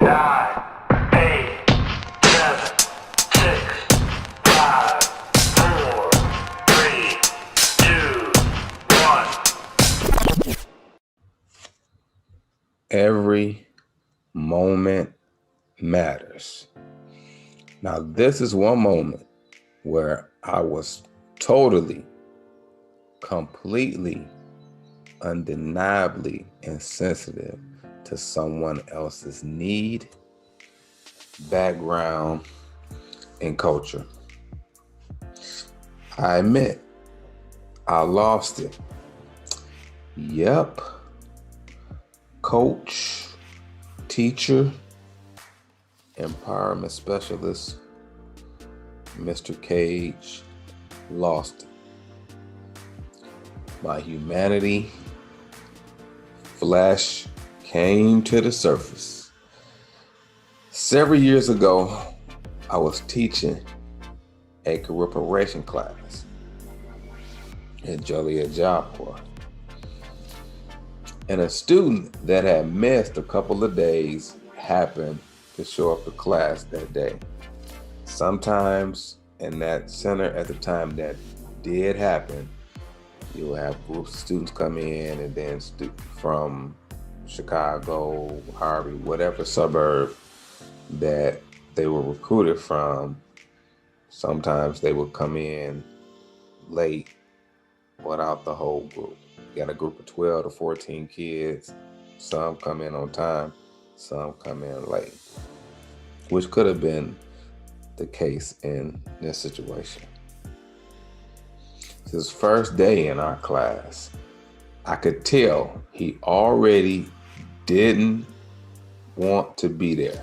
9, 8, 7, 6, 5, 4, 3, 2, 1. Every moment matters. Now, this is one moment where I was totally, completely, undeniably insensitive to someone else's need, background, and culture. I admit, I lost it. Yep. Coach, teacher, empowerment specialist, Mr. Cage lost it. My humanity, flesh came to the surface. Several years ago, I was teaching a career preparation class at 𝐤𝐤𝐬𝐬 Corps. And a student that had missed a couple of days happened to show up to class that day. Sometimes in that center at the time that did happen, you'll have groups of students come in, and then from Chicago, Harvey, whatever suburb that they were recruited from, sometimes they would come in late without the whole group. You got a group of 12 to 14 kids. Some come in on time, some come in late, which could have been the case in this situation. His first day in our class, I could tell he already didn't want to be there.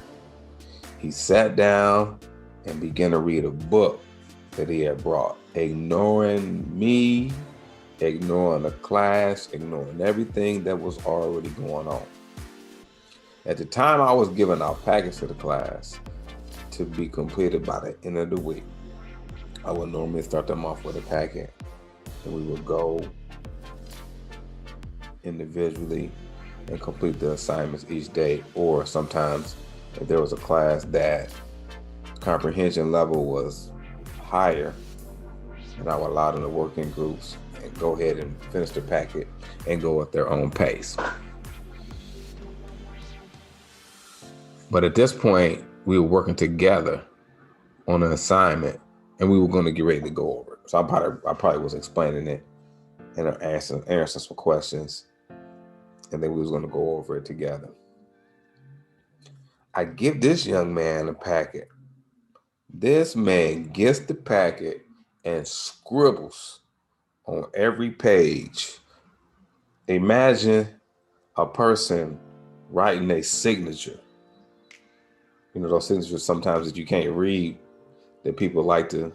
He sat down and began to read a book that he had brought, ignoring me, ignoring the class, ignoring everything that was already going on. At the time, I was giving out packets to the class to be completed by the end of the week. I would normally start them off with a packet, and we would go individually and complete the assignments each day. Or sometimes if there was a class that comprehension level was higher, and I would allow them to work in groups and go ahead and finish the packet and go at their own pace. But at this point, we were working together on an assignment, and we were going to get ready to go over it. So I probably was explaining it and answering some questions, and then we was going to go over it together. I give this young man a packet. This man gets the packet and scribbles on every page. Imagine a person writing a signature. You know, those signatures sometimes that you can't read, that people like to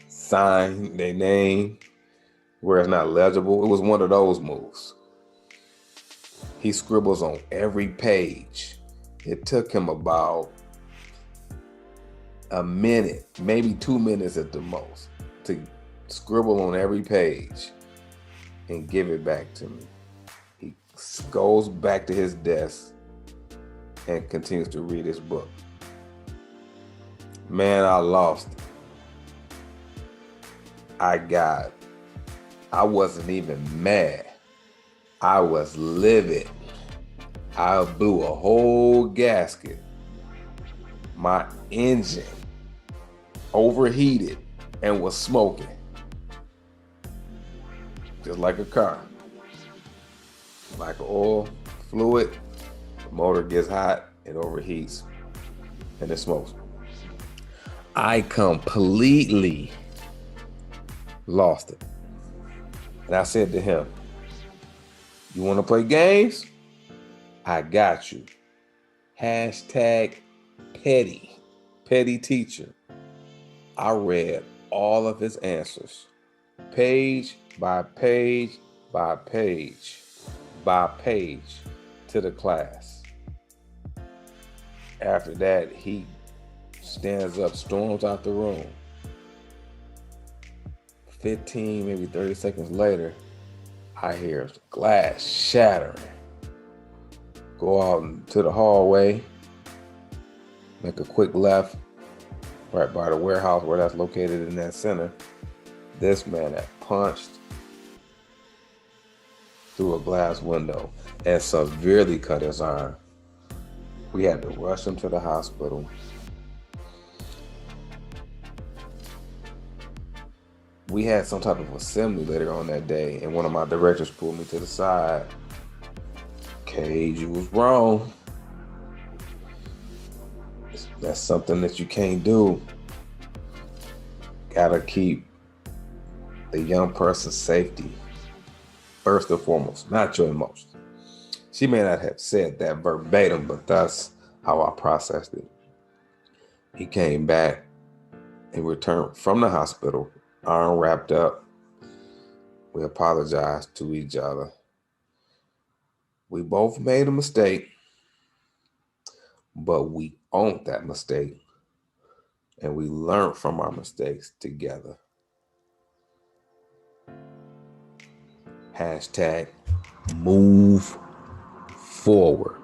sign their name where it's not legible. It was one of those moves. He scribbles on every page. It took him about a minute, maybe 2 minutes at the most, to scribble on every page and give it back to me. He goes back to his desk and continues to read his book. Man, I lost it. I wasn't even mad. I was livid. I blew a whole gasket. My engine overheated and was smoking. Just like a car. Like oil, fluid, the motor gets hot, it overheats, and it smokes. I completely lost it. And I said to him, "You want to play games? I got you." Hashtag petty teacher. I read all of his answers, page by page by page by page, to the class. After that, he stands up, storms out the room. 15, maybe 30 seconds later, I hear glass shattering. Go out into the hallway, make a quick left right by the warehouse where that's located in that center. This man had punched through a glass window and severely cut his arm. We had to rush him to the hospital. We had some type of assembly later on that day, and one of my directors pulled me to the side. Cage, you was wrong. That's something that you can't do. Gotta keep the young person's safety first and foremost, not your emotions. She may not have said that verbatim, but that's how I processed it. He came back and returned from the hospital, arm wrapped up. We apologized to each other. We both made a mistake, but we owned that mistake and we learned from our mistakes together. Hashtag move forward.